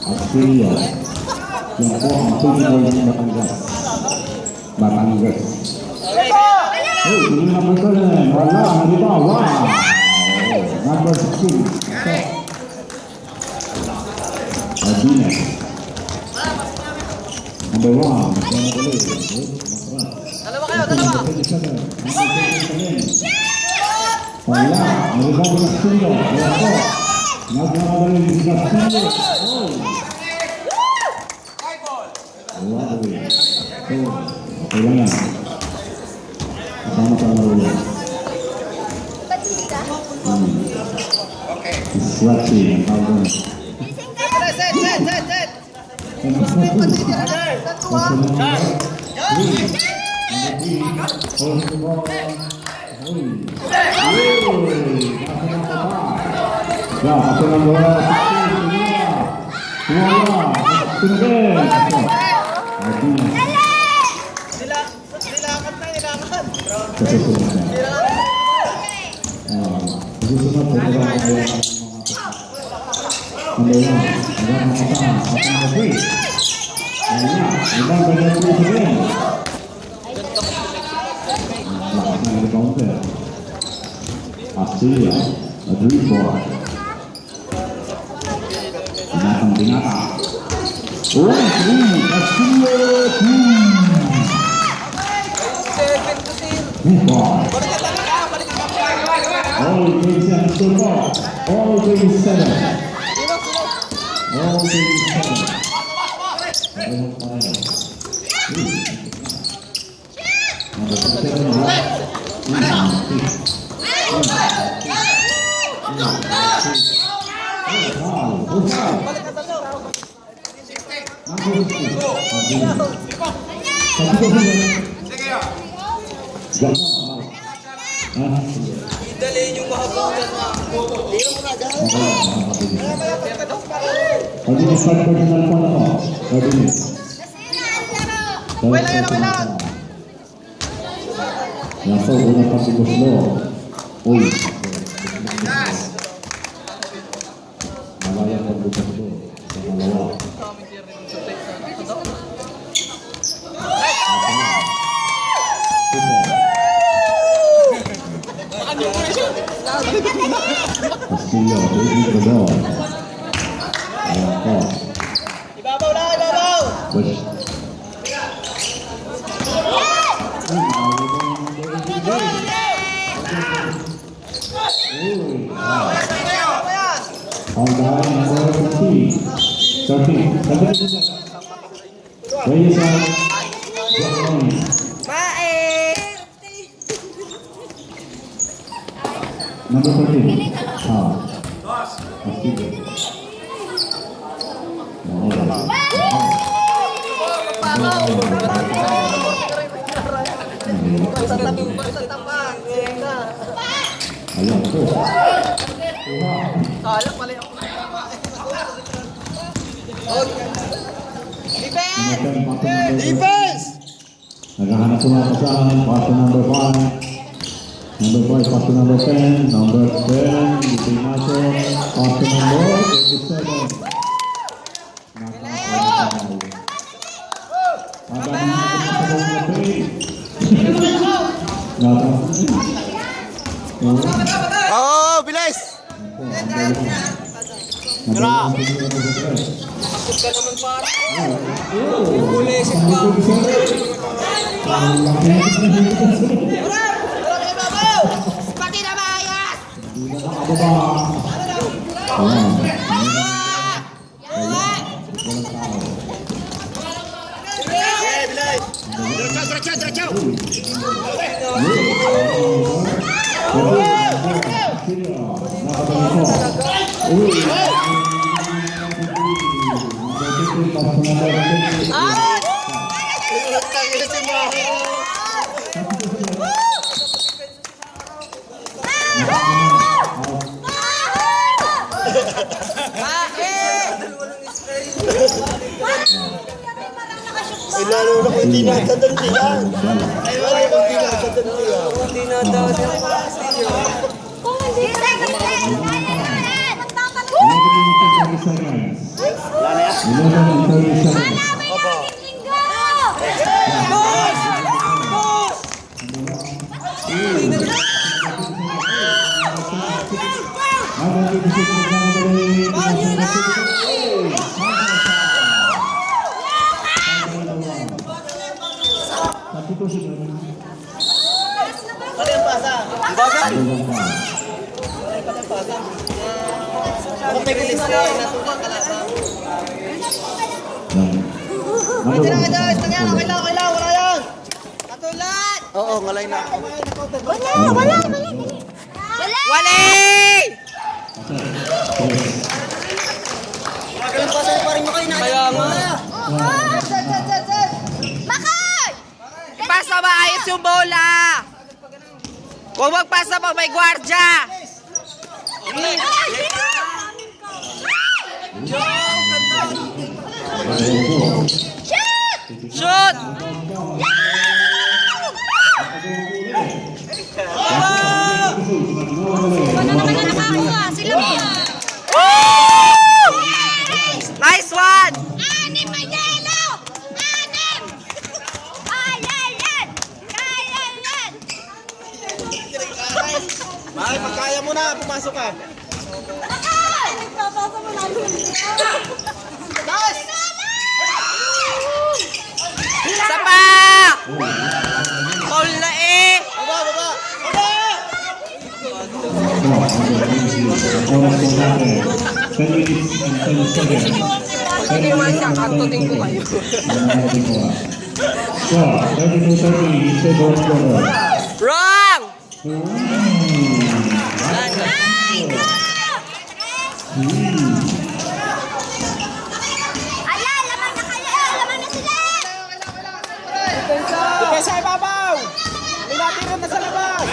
Australia yang po ang tumingol ng Batangas. Oh, ini number 7. Wala, nalita. Wow. Number 16. Adina. Number 1. Dalawa kayo, dalawa. Wala, nalita ng Australia. Wala po. Nagmamadali ng Australia. Oh. Wow. Oh, kailangan. Kasama ka na rin. Swati ang tawag. Australia, a dream boy. Binatang-binata. Oh, Australia, all games and football. All games 7. All games 7. Idalhin yung mahabugan na. Liyo mo na dyan. Start personal po na po. Wala. Nasa una pa si Guslo. Uy. Malaya pa si Guslo. Sa malawa. Castillo, taking the ball. Ayan po. Ibabaw lang, ibabaw! Push. All down, number 13. 13. Where is that? Number 13. Castillo. Ayan po. Alam, mali ako. Defense! Naghahanap po mga kasahan. Pass to number 5. Number 5, pass to number 10. Number 10, Between Maso. Pass to number 27. Oo, bilis! Tara! Takot ka naman para. Bulisip ka. Pati na mayas! Ay, lalo na kung hindi nakatandaan. Ay, lalo na kung hindi nakatandaan. daw siya. Kung hindi ka na magtatanong. 30 seconds. 11 seconds. Opo. Ano yung pasa? Bagal. Ako may gilis na natulang ka lang. Pwede na kayo, ito yan, okay lang, wala yan. Natulat! Oo, ngalay na. Wala. Magalang pasa pa rin mo kayo na. Kaya nga. Bakit? Ipasa maayos yung bola. Huwag magpasa pag may gwardya. Shoot! Nice one! Anim na yelo! Anim! Kaya yan! Mahal, pagkaya mo na, pumasok ka. Isa pa! Foul na eh! Baba! Wrong! Ala, laman na kayo! Laman na sila! Depensa ibabaw! May natira na sa labas!